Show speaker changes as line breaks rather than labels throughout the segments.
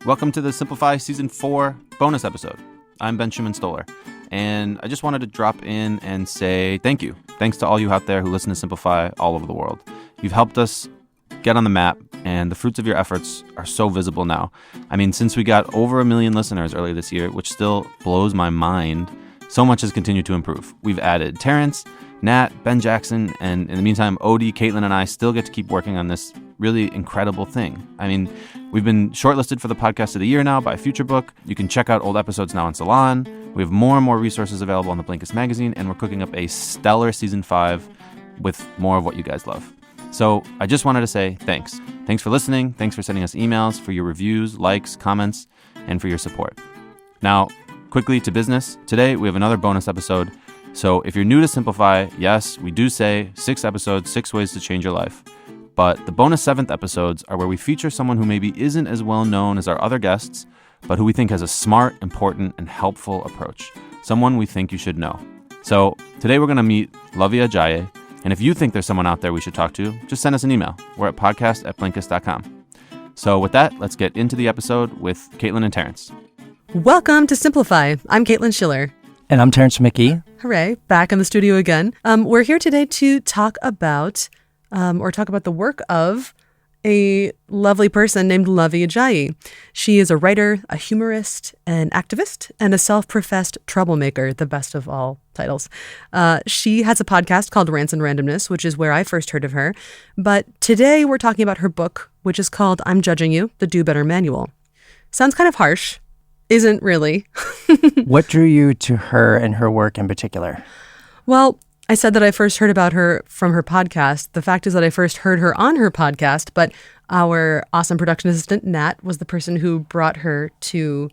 Welcome to the Simplify Season 4 bonus episode. I'm Ben Schumann-Stoller, and I just wanted to drop in and say thank you. Thanks to all you out there who listen to Simplify all over the world. You've helped us get on the map, and the fruits of your efforts are so visible now. I mean, since we got over 1 million listeners earlier this year, which still blows my mind, so much has continued to improve. We've added Terence, Nat, Ben Jackson, and in the meantime, Odie, Caitlin, and I still get to keep working on this really incredible thing. I mean, we've been shortlisted for the Podcast of the Year now by FutureBook. You can check out old episodes now on Salon. We have more and more resources available on the Blinkist magazine, and we're cooking up a stellar Season 5 with more of what you guys love. So I just wanted to say thanks. Thanks for listening. Thanks for sending us emails, for your reviews, likes, comments, and for your support. Now, quickly to business. Today, we have another bonus episode. So if you're new to Simplify, yes, we do say 6 episodes, 6 ways to change your life. But the bonus 7th episodes are where we feature someone who maybe isn't as well known as our other guests, but who we think has a smart, important, and helpful approach. Someone we think you should know. So today we're going to meet Luvvie Ajayi. And if you think there's someone out there we should talk to, just send us an email. We're at podcast@blinkist.com. So with that, let's get into the episode with Caitlin and Terence.
Welcome to Simplify. I'm Caitlin Schiller.
And I'm Terence Mickey.
Hooray, back in the studio again. We're here today to talk about the work of a lovely person named Luvvie Ajayi. She is a writer, a humorist, an activist, and a self-professed troublemaker, the best of all titles. She has a podcast called Rants and Randomness, which is where I first heard of her. But today we're talking about her book, which is called I'm Judging You, The Do Better Manual. Sounds kind of harsh. Isn't really.
What drew you to her and her work in particular?
Well, I said that I first heard about her from her podcast. The fact is that I first heard her on her podcast, but our awesome production assistant, Nat, was the person who brought her to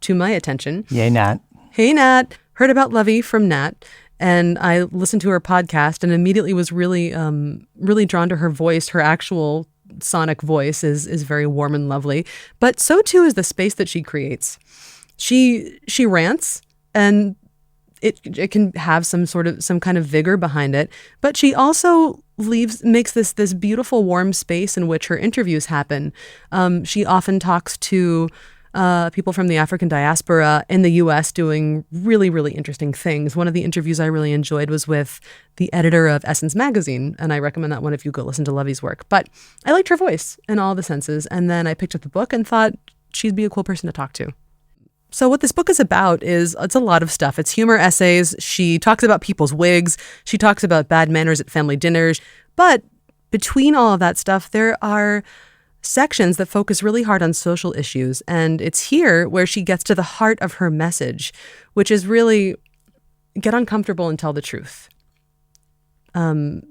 my attention.
Yay, Nat.
Hey, Nat. Heard about Luvvie from Nat, and I listened to her podcast and immediately was really drawn to her voice. Her actual sonic voice is very warm and lovely, but so too is the space that she creates. She rants, and it can have some kind of vigor behind it, but she also makes this beautiful warm space in which her interviews happen. She often talks to people from the African diaspora in the U.S. doing really, really interesting things. One of the interviews I really enjoyed was with the editor of Essence magazine, and I recommend that one if you go listen to Luvvie's work. But I liked her voice in all the senses, and then I picked up the book and thought she'd be a cool person to talk to. So what this book is about is, it's a lot of stuff. It's humor essays. She talks about people's wigs. She talks about bad manners at family dinners. But between all of that stuff, there are sections that focus really hard on social issues. And it's here where she gets to the heart of her message, which is really get uncomfortable and tell the truth. That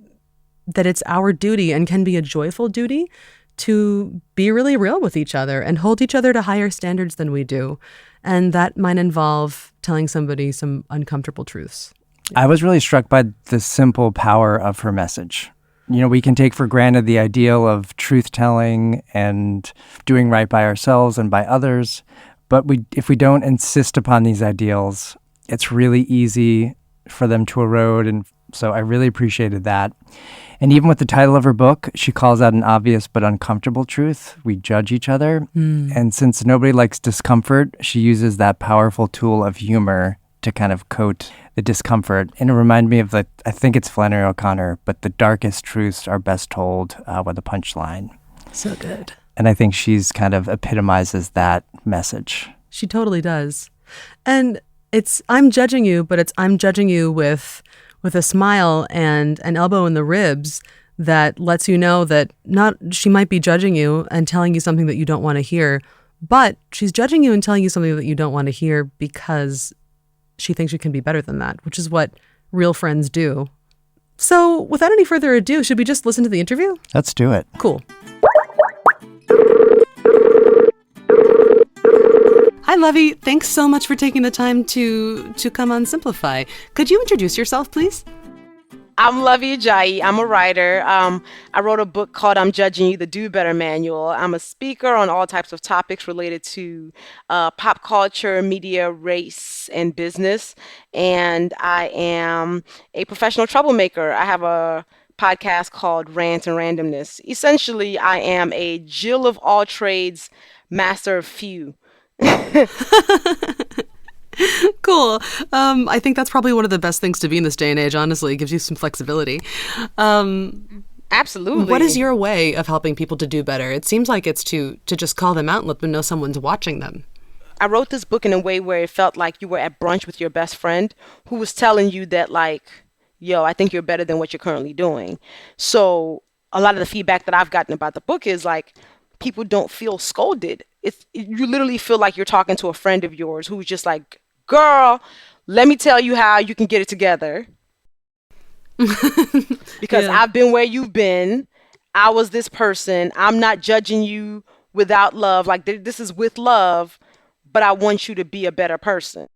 it's our duty, and can be a joyful duty, to be really real with each other and hold each other to higher standards than we do. And that might involve telling somebody some uncomfortable truths.
I was really struck by the simple power of her message. You know, we can take for granted the ideal of truth-telling and doing right by ourselves and by others, but if we don't insist upon these ideals, it's really easy for them to erode, and so I really appreciated that. And even with the title of her book, she calls out an obvious but uncomfortable truth. We judge each other. And since nobody likes discomfort, she uses that powerful tool of humor to kind of coat the discomfort. And it reminded me of I think it's Flannery O'Connor, but the darkest truths are best told with a punchline.
So good.
And I think she's kind of epitomizes that message.
She totally does. And it's, I'm judging you, but it's, I'm judging you with a smile and an elbow in the ribs that lets you know that she might be judging you and telling you something that you don't want to hear, but she's judging you and telling you something that you don't want to hear because she thinks you can be better than that, which is what real friends do. So without any further ado, should we just listen to the interview?
Let's do it.
Cool. Hi, Luvvie. Thanks so much for taking the time to come on Simplify. Could you introduce yourself, please?
I'm Luvvie Ajayi. I'm a writer. I wrote a book called I'm Judging You, The Do Better Manual. I'm a speaker on all types of topics related to pop culture, media, race, and business. And I am a professional troublemaker. I have a podcast called Rant and Randomness. Essentially, I am a Jill of all trades, master of few.
Cool. I think that's probably one of the best things to be in this day and age, honestly. It gives you some flexibility.
Absolutely.
What is your way of helping people to do better? It seems like it's to just call them out and let them know someone's watching them.
I wrote this book in a way where it felt like you were at brunch with your best friend who was telling you that, like, yo, I think you're better than what you're currently doing. So a lot of the feedback that I've gotten about the book is like, people don't feel scolded. You literally feel like you're talking to a friend of yours who's just like, girl, let me tell you how you can get it together. Because
Yeah.
I've been where you've been. I was this person. I'm not judging you without love. Like, this is with love, but I want you to be a better person.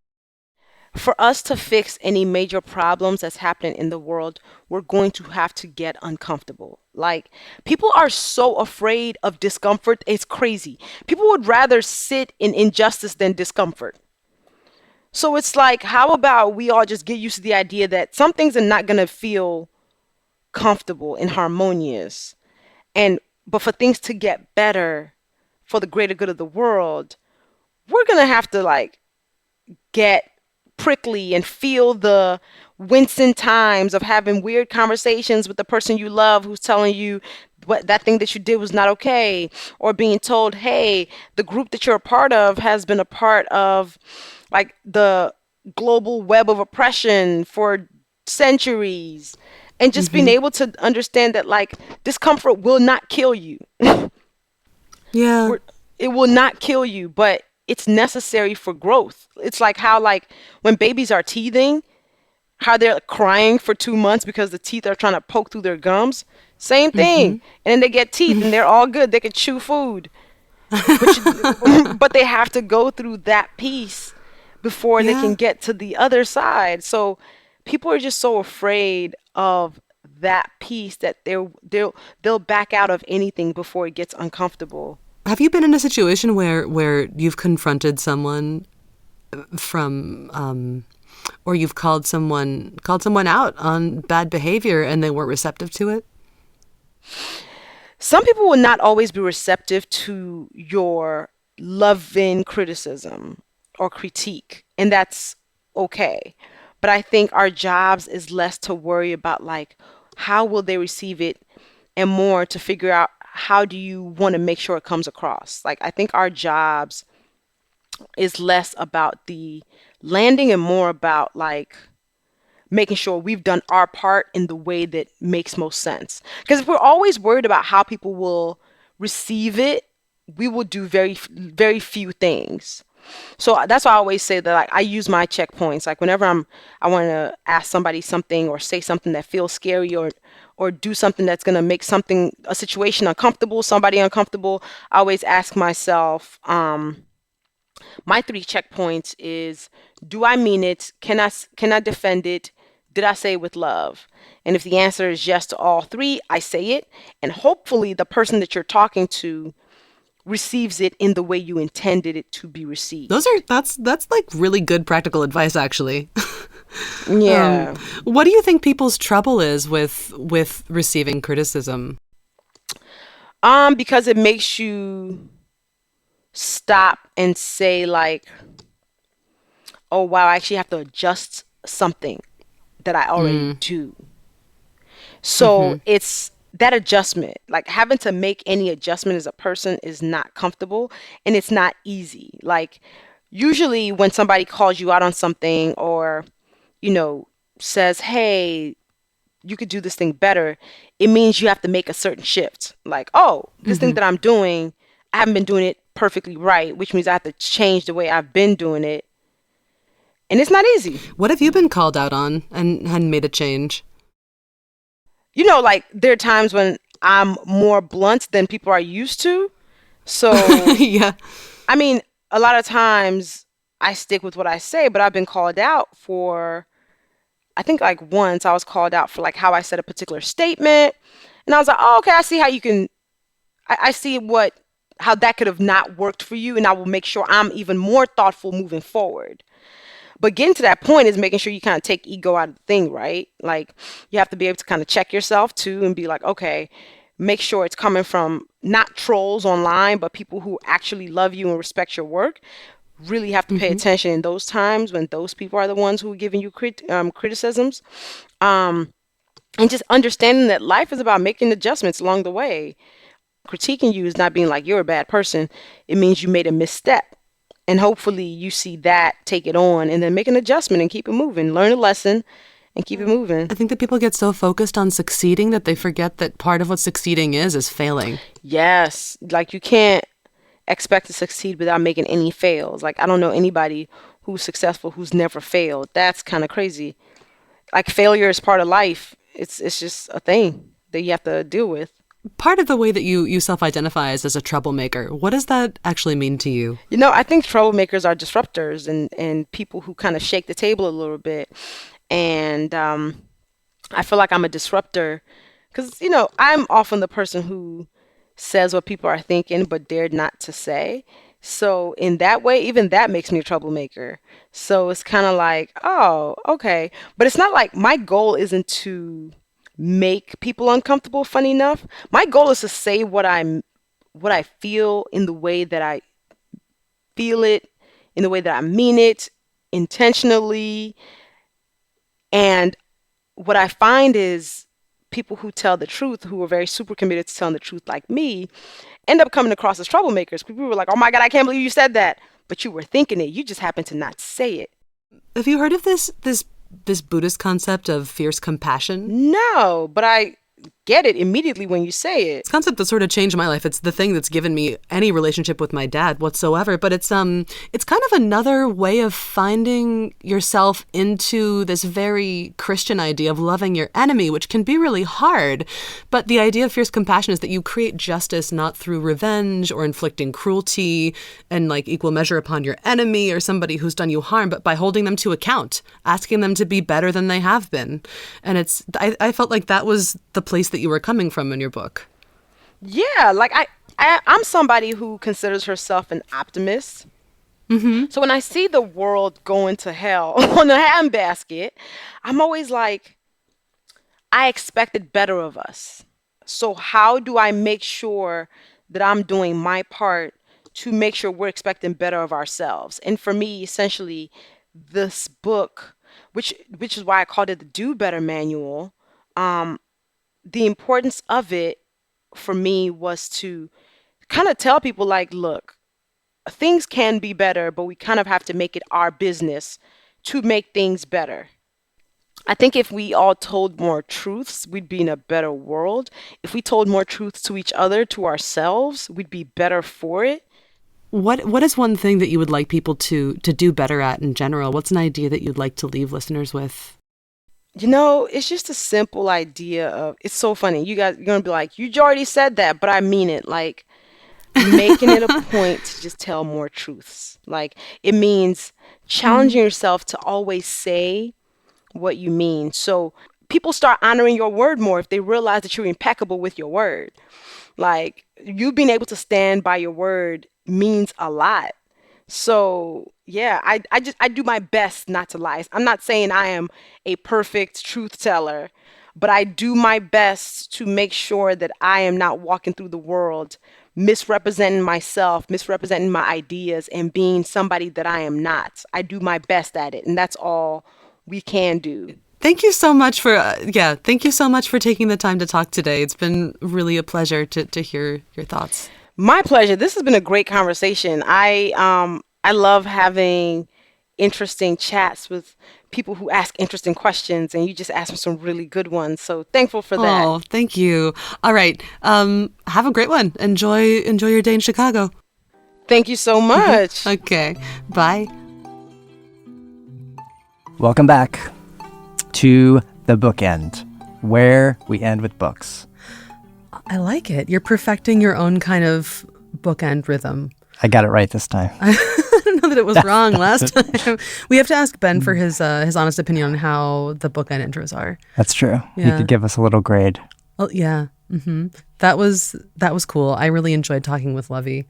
For us to fix any major problems that's happening in the world, we're going to have to get uncomfortable. Like, people are so afraid of discomfort. It's crazy. People would rather sit in injustice than discomfort. So it's like, how about we all just get used to the idea that some things are not going to feel comfortable and harmonious. But for things to get better for the greater good of the world, we're going to have to like get prickly and feel the wincing times of having weird conversations with the person you love who's telling you what that thing that you did was not okay, or being told, hey, the group that you're a part of has been a part of like the global web of oppression for centuries, and just being able to understand that like discomfort will not kill you.
Yeah.
It will not kill you, but it's necessary for growth. It's like how like when babies are teething, how they're crying for 2 months because the teeth are trying to poke through their gums. Same thing. And then they get teeth and they're all good. They can chew food. But they have to go through that piece before they can get to the other side. So people are just so afraid of that piece that they'll back out of anything before it gets uncomfortable.
Have you been in a situation where you've confronted someone from or you've called someone out on bad behavior and they weren't receptive to it?
Some people will not always be receptive to your loving criticism or critique, and that's okay. But I think our jobs is less to worry about like how will they receive it, and more to figure out how do you want to make sure it comes across. Like, I think our jobs is less about the landing and more about like making sure we've done our part in the way that makes most sense. Because if we're always worried about how people will receive it, we will do very, very few things. So that's why I always say that like I use my checkpoints. Like whenever I want to ask somebody something or say something that feels scary or do something that's going to make a situation uncomfortable, somebody uncomfortable, I always ask myself, my 3 checkpoints is, do I mean it? Can I defend it? Did I say it with love? And if the answer is yes to all 3, I say it. And hopefully the person that you're talking to receives it in the way you intended it to be received.
That's like really good practical advice, actually.
Yeah.
What do you think people's trouble is with receiving criticism?
Because it makes you stop and say like, oh wow, I actually have to adjust something that I already do. So it's that adjustment, like having to make any adjustment as a person is not comfortable and it's not easy. Like usually when somebody calls you out on something or, says, hey, you could do this thing better, it means you have to make a certain shift. Like, oh, this thing that I'm doing, I haven't been doing it perfectly right, which means I have to change the way I've been doing it. And it's not easy.
What have you been called out on and made a change?
Like there are times when I'm more blunt than people are used to. So,
Yeah.
I mean, a lot of times I stick with what I say, but I've been called out for, I think like once I was called out for like how I said a particular statement. And I was like, oh, okay, I see how you can, I see how that could have not worked for you. And I will make sure I'm even more thoughtful moving forward. But getting to that point is making sure you kind of take ego out of the thing, right? Like you have to be able to kind of check yourself too and be like, okay, make sure it's coming from not trolls online, but people who actually love you and respect your work. Really have to pay attention in those times when those people are the ones who are giving you criticisms. And just understanding that life is about making adjustments along the way. Critiquing you is not being like you're a bad person. It means you made a misstep. And hopefully you see that, take it on, and then make an adjustment and keep it moving. Learn a lesson and keep it moving.
I think that people get so focused on succeeding that they forget that part of what succeeding is failing.
Yes. Like you can't expect to succeed without making any fails. Like I don't know anybody who's successful who's never failed. That's kind of crazy. Like failure is part of life. It's just a thing that you have to deal with.
Part of the way that you self-identify as a troublemaker, what does that actually mean to you?
You know, I think troublemakers are disruptors and people who kind of shake the table a little bit. And I feel like I'm a disruptor because, you know, I'm often the person who says what people are thinking but dared not to say. So in that way, even that makes me a troublemaker. So it's kind of like, oh, okay. But it's not like my goal isn't to make people uncomfortable, funny enough. My goal is to say what I feel in the way that I feel it, in the way that I mean it, intentionally. And what I find is people who tell the truth, who are very super committed to telling the truth like me, end up coming across as troublemakers. People were like, oh my God, I can't believe you said that. But you were thinking it. You just happened to not say it.
Have you heard of this Buddhist concept of fierce compassion?
No, but I get it immediately when you say it.
It's a concept that sort of changed my life. It's the thing that's given me any relationship with my dad whatsoever. But it's kind of another way of finding yourself into this very Christian idea of loving your enemy, which can be really hard. But the idea of fierce compassion is that you create justice not through revenge or inflicting cruelty and like equal measure upon your enemy or somebody who's done you harm, but by holding them to account, asking them to be better than they have been. And I felt like that was the place that you were coming from in your book.
Yeah, like I'm somebody who considers herself an optimist. So when I see the world going to hell on a handbasket, I'm always like, I expected better of us. So how do I make sure that I'm doing my part to make sure we're expecting better of ourselves? And for me, essentially, this book, which is why I called it the Do Better Manual, the importance of it for me was to kind of tell people like, look, things can be better, but we kind of have to make it our business to make things better. I think if we all told more truths, we'd be in a better world. If we told more truths to each other, to ourselves, we'd be better for it.
What is one thing that you would like people to do better at in general? What's an idea that you'd like to leave listeners with?
You know, it's just a simple idea of, it's so funny. You guys, you're going to be like, you already said that, but I mean it. Like, making it a point to just tell more truths. Like, it means challenging yourself to always say what you mean. So people start honoring your word more if they realize that you're impeccable with your word. Like, you being able to stand by your word means a lot. So yeah, I do my best not to lie. I'm not saying I am a perfect truth teller, but I do my best to make sure that I am not walking through the world misrepresenting myself, misrepresenting my ideas, and being somebody that I am not. I do my best at it, and that's all we can do.
Thank you so much for thank you so much for taking the time to talk today. It's been really a pleasure to hear your thoughts.
My pleasure. This has been a great conversation. I love having interesting chats with people who ask interesting questions, and you just asked me some really good ones. So thankful for that.
Oh, thank you. All right. Have a great one. Enjoy your day in Chicago.
Thank you so much.
Okay. Bye.
Welcome back to The Bookend, where we end with books.
I like it. You're perfecting your own kind of bookend rhythm.
I got it right this time.
I don't know that it was wrong last time. We have to ask Ben for his honest opinion on how the bookend intros are.
That's true.
Yeah.
You could give us a little grade.
Oh yeah. Mm-hmm. That was cool. I really enjoyed talking with Luvvie.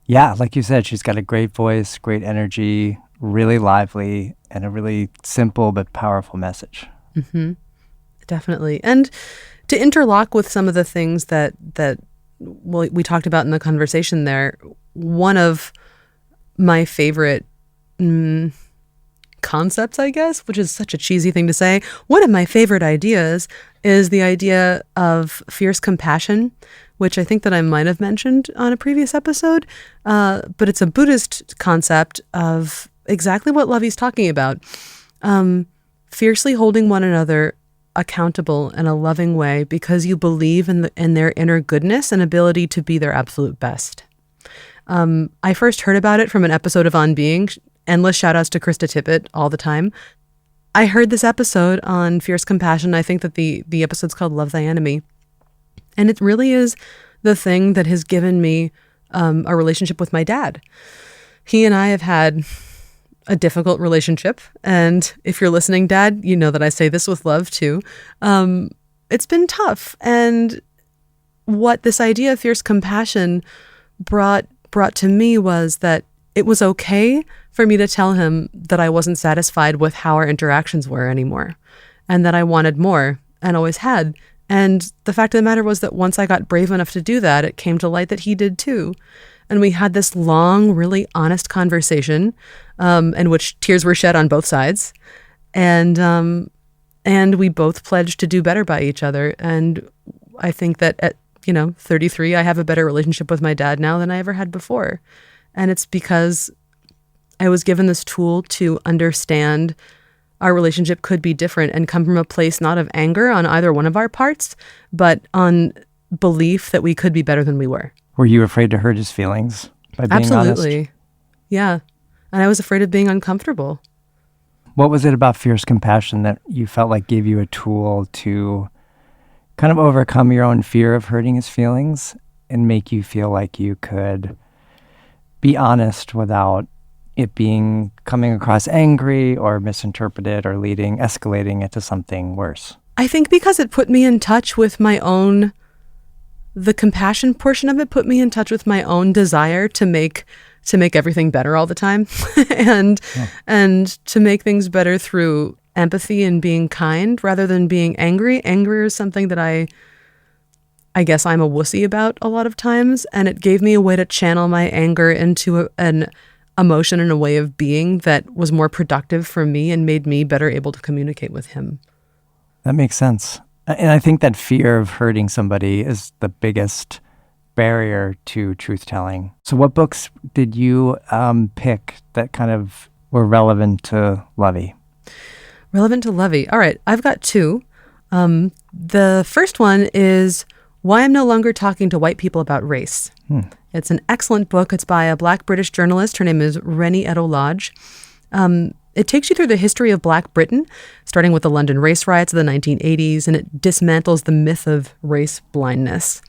Yeah, like you said, she's got a great voice, great energy, really lively and a really simple but powerful message.
Definitely. And to interlock with some of the things that we talked about in the conversation there, one of my favorite concepts, I guess, which is such a cheesy thing to say, one of my favorite ideas is the idea of fierce compassion, which I think that I might have mentioned on a previous episode, but it's a Buddhist concept of exactly what Luvvie's talking about. Fiercely holding one another accountable in a loving way because you believe in their inner goodness and ability to be their absolute best. I first heard about it from an episode of On Being. Endless shout outs to Krista Tippett all the time. I heard this episode on fierce compassion. I think that the episode's called Love Thy Enemy. And it really is the thing that has given me a relationship with my dad. He and I have had a difficult relationship. And if you're listening, Dad, you know that I say this with love too. It's been tough. And what this idea of fierce compassion brought to me was that it was okay for me to tell him that I wasn't satisfied with how our interactions were anymore, and that I wanted more and always had. And the fact of the matter was that once I got brave enough to do that, it came to light that he did too. And we had this long, really honest conversation in which tears were shed on both sides. And we both pledged to do better by each other. And I think that at 33, I have a better relationship with my dad now than I ever had before. And it's because I was given this tool to understand our relationship could be different and come from a place not of anger on either one of our parts, but on belief that we could be better than we were.
Were you afraid to hurt his feelings by being
Absolutely.
honest?
Yeah. And I was afraid of being uncomfortable.
What was it about fierce compassion that you felt like gave you a tool to kind of overcome your own fear of hurting his feelings and make you feel like you could be honest without it coming across angry or misinterpreted or escalating into something worse?
I think because it put me in touch with the compassion portion of it put me in touch with my own desire to make everything better all the time and to make things better through empathy and being kind rather than being angry. Anger is something that I guess I'm a wussy about a lot of times, and it gave me a way to channel my anger into an emotion and a way of being that was more productive for me and made me better able to communicate with him.
That makes sense. And I think that fear of hurting somebody is the biggest barrier to truth-telling. So what books did you pick that kind of were relevant to Luvvie?
Relevant to Luvvie. All right, I've got two. The first one is Why I'm No Longer Talking to White People About Race. It's an excellent book. It's by a Black British journalist. Her name is Rennie Edo-Lodge. It takes you through the history of Black Britain, starting with the London race riots of the 1980s, and it dismantles the myth of race blindness.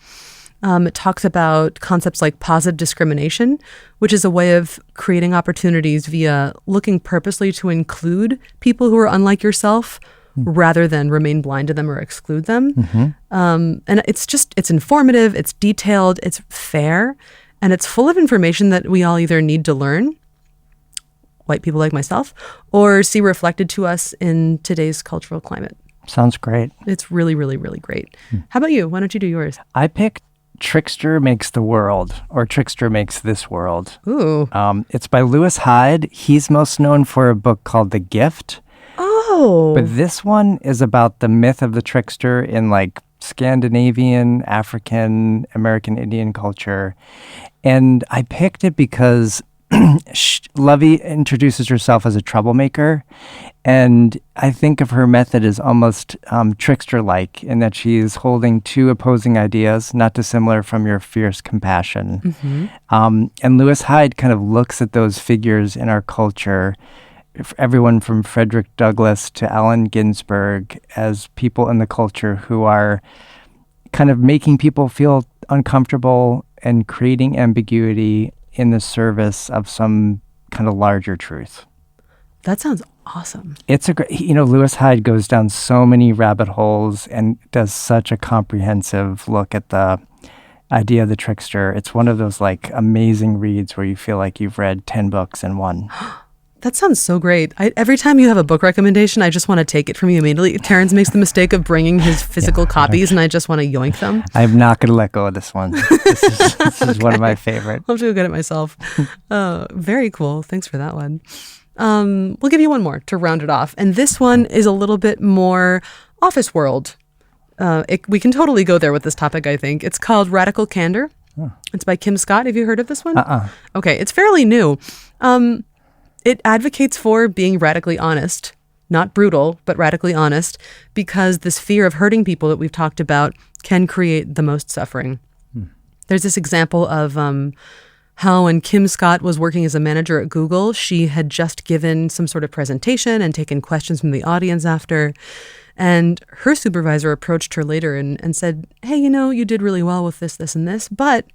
It talks about concepts like positive discrimination, which is a way of creating opportunities via looking purposely to include people who are unlike yourself rather than remain blind to them or exclude them. And it's informative, it's detailed, it's fair, and it's full of information that we all either need to learn, white people like myself, or see reflected to us in today's cultural climate.
Sounds great.
It's really, really, really great. How about you? Why don't you do yours?
I picked Trickster Makes the World, or Trickster Makes This World.
Ooh.
It's by Lewis Hyde. He's most known for a book called The Gift.
Oh.
But this one is about the myth of the trickster in like Scandinavian, African, American Indian culture. And I picked it because Luvvie introduces herself as a troublemaker. And I think of her method as almost trickster-like in that she's holding two opposing ideas, not dissimilar from your fierce compassion. And Lewis Hyde kind of looks at those figures in our culture, everyone from Frederick Douglass to Allen Ginsberg, as people in the culture who are kind of making people feel uncomfortable and creating ambiguity in the service of some kind of larger truth.
That sounds awesome.
It's a great, Lewis Hyde goes down so many rabbit holes and does such a comprehensive look at the idea of the trickster. It's one of those like amazing reads where you feel like you've read 10 books in one.
That sounds so great. Every time you have a book recommendation, I just want to take it from you immediately. Terrence makes the mistake of bringing his physical copies, and I just want to yoink them.
I'm not going to let go of this one. This is one of my favorite.
I'll have to go get it myself. Very cool. Thanks for that one. We'll give you one more to round it off. And this one is a little bit more office world. We can totally go there with this topic, I think. It's called Radical Candor. It's by Kim Scott. Have you heard of this one? Okay, it's fairly new. It advocates for being radically honest, not brutal, but radically honest, because this fear of hurting people that we've talked about can create the most suffering. There's this example of how when Kim Scott was working as a manager at Google, she had just given some sort of presentation and taken questions from the audience after. And her supervisor approached her later and said, hey, you did really well with this, this, and this, but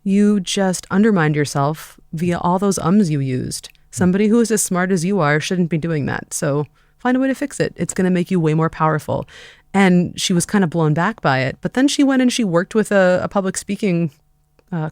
you just undermined yourself via all those ums you used. Somebody who is as smart as you are shouldn't be doing that. So find a way to fix it. It's going to make you way more powerful. And she was kind of blown back by it. But then she went and she worked with a public speaking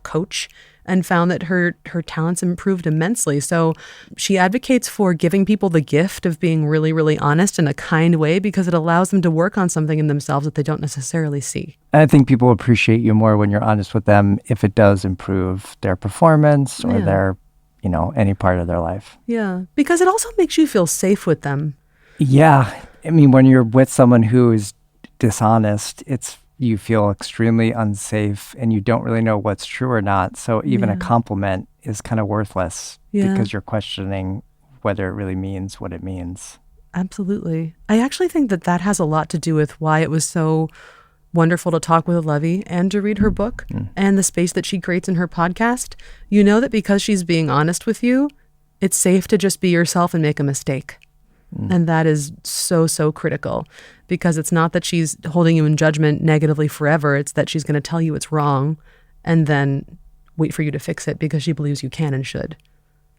coach and found that her talents improved immensely. So she advocates for giving people the gift of being really, really honest in a kind way because it allows them to work on something in themselves that they don't necessarily see.
I think people appreciate you more when you're honest with them if it does improve their performance or their any part of their life.
Yeah, because it also makes you feel safe with them.
Yeah. I mean, when you're with someone who is dishonest, you feel extremely unsafe and you don't really know what's true or not. So even a compliment is kind of worthless because you're questioning whether it really means what it means.
Absolutely. I actually think that has a lot to do with why it was so wonderful to talk with Luvvie and to read her book and the space that she creates in her podcast. You know that because she's being honest with you, it's safe to just be yourself and make a mistake. And that is so, so critical because it's not that she's holding you in judgment negatively forever. It's that she's going to tell you it's wrong and then wait for you to fix it because she believes you can and should.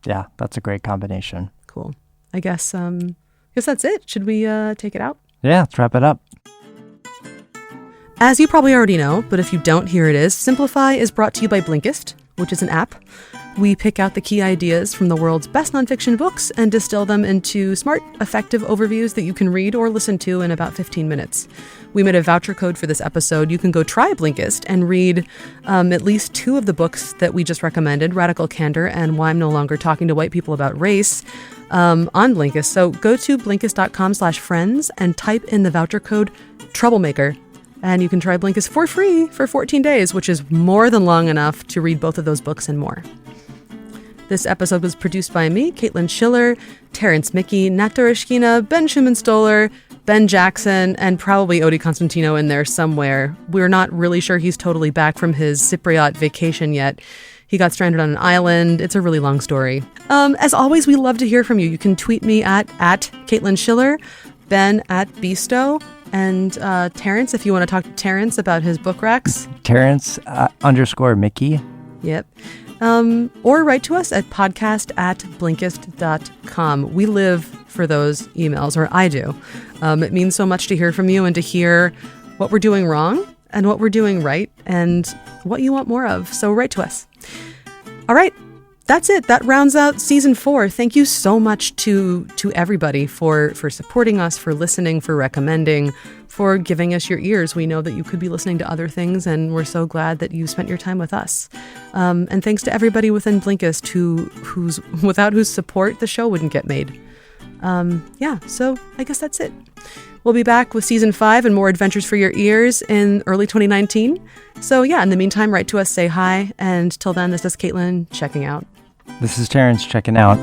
Yeah, that's a great combination.
Cool. I guess that's it. Should we take it out?
Yeah, let's wrap it up.
As you probably already know, but if you don't, here it is. Simplify is brought to you by Blinkist, which is an app. We pick out the key ideas from the world's best nonfiction books and distill them into smart, effective overviews that you can read or listen to in about 15 minutes. We made a voucher code for this episode. You can go try Blinkist and read at least 2 of the books that we just recommended, Radical Candor and Why I'm No Longer Talking to White People About Race, on Blinkist. So go to Blinkist.com/friends and type in the voucher code Troublemaker. And you can try Blinkist for free for 14 days, which is more than long enough to read both of those books and more. This episode was produced by me, Caitlin Schiller, Terence Mickey, Nat Dorishkina, Ben Schumann-Stoller, Ben Jackson, and probably Odi Constantino in there somewhere. We're not really sure he's totally back from his Cypriot vacation yet. He got stranded on an island. It's a really long story. As always, we love to hear from you. You can tweet me at Caitlin Schiller, Ben at Beasto, and Terence, if you want to talk to Terence about his book racks.
Terence _Mickey.
Yep. Or write to us at podcast@blinkist.com. We live for those emails, or I do. It means so much to hear from you and to hear what we're doing wrong and what we're doing right and what you want more of. So write to us. All right. That's it. That rounds out season 4. Thank you so much to everybody for supporting us, for listening, for recommending, for giving us your ears. We know that you could be listening to other things, and we're so glad that you spent your time with us. And thanks to everybody within Blinkist without whose support the show wouldn't get made. So I guess that's it. We'll be back with season 5 and more adventures for your ears in early 2019. So in the meantime, write to us, say hi, and till then, this is Caitlin checking out.
This is Terence checking out.